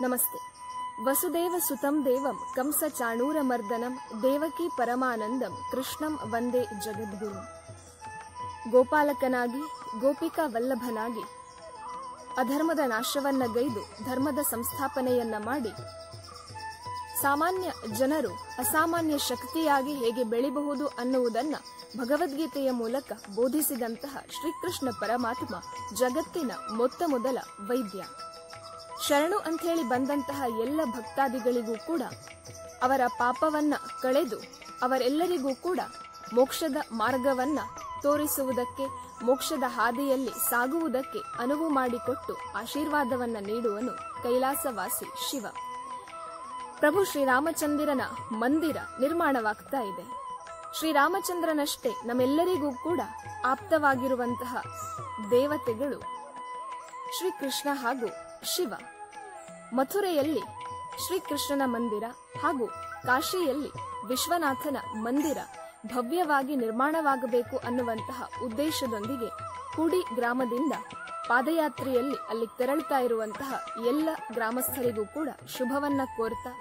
ನಮಸ್ತೆ. ವಸುದೇವ ಸುತಂ ದೇವಂ ಕಂಸ ಚಾಣೂರಮರ್ದನಂ ದೇವಕಿ ಪರಮಾನಂದಂ ಕೃಷ್ಣಂ ವಂದೇ ಜಗದ್ಗುರು. ಗೋಪಾಲಕನಾಗಿ ಗೋಪಿಕಾ ವಲ್ಲಭನಾಗಿ ಅಧರ್ಮದ ನಾಶವನ್ನ ಗೈದು ಧರ್ಮದ ಸಂಸ್ಥಾಪನೆಯನ್ನ ಮಾಡಿ ಸಾಮಾನ್ಯ ಜನರು ಅಸಾಮಾನ್ಯ ಶಕ್ತಿಯಾಗಿ ಹೇಗೆ ಬೆಳಿಬಹುದು ಅನ್ನುವುದನ್ನ ಭಗವದ್ಗೀತೆಯ ಮೂಲಕ ಬೋಧಿಸಿದಂತಹ ಶ್ರೀಕೃಷ್ಣ ಪರಮಾತ್ಮ ಜಗತ್ತಿನ ಮೊತ್ತ ಮೊದಲ ವೈದ್ಯ. ಶರಣು ಅಂಥೇಳಿ ಬಂದಂತಹ ಎಲ್ಲ ಭಕ್ತಾದಿಗಳಿಗೂ ಕೂಡ ಅವರ ಪಾಪವನ್ನ ಕಳೆದು ಅವರೆಲ್ಲರಿಗೂ ಕೂಡ ಮೋಕ್ಷದ ಮಾರ್ಗವನ್ನ ತೋರಿಸುವುದಕ್ಕೆ, ಮೋಕ್ಷದ ಹಾದಿಯಲ್ಲಿ ಸಾಗುವುದಕ್ಕೆ ಅನುವು ಮಾಡಿಕೊಟ್ಟು ಆಶೀರ್ವಾದವನ್ನ ನೀಡುವನು ಕೈಲಾಸವಾಸಿ ಶಿವ. ಪ್ರಭು ಶ್ರೀರಾಮಚಂದ್ರನ ಮಂದಿರ ನಿರ್ಮಾಣವಾಗ್ತಾ ಇದೆ. ಶ್ರೀರಾಮಚಂದ್ರನಷ್ಟೇ ನಮ್ಮೆಲ್ಲರಿಗೂ ಕೂಡ ಆಪ್ತವಾಗಿರುವಂತಹ ದೇವತೆಗಳು ಶ್ರೀಕೃಷ್ಣ ಹಾಗೂ ಶಿವ. ಮಥುರೆಯಲ್ಲಿ ಶ್ರೀಕೃಷ್ಣನ ಮಂದಿರ ಹಾಗೂ ಕಾಶಿಯಲ್ಲಿ ವಿಶ್ವನಾಥನ ಮಂದಿರ ಭವ್ಯವಾಗಿ ನಿರ್ಮಾಣವಾಗಬೇಕು ಅನ್ನುವಂತಹ ಉದ್ದೇಶದೊಂದಿಗೆ ಕೂಡಿ ಗ್ರಾಮದಿಂದ ಪಾದಯಾತ್ರೆಯಲ್ಲಿ ಅಲ್ಲಿ ತೆರಳುತ್ತಾ ಇರುವಂತಹ ಎಲ್ಲ ಗ್ರಾಮಸ್ಥರಿಗೂ ಕೂಡ ಶುಭವನ್ನ ಕೋರ್ತಾ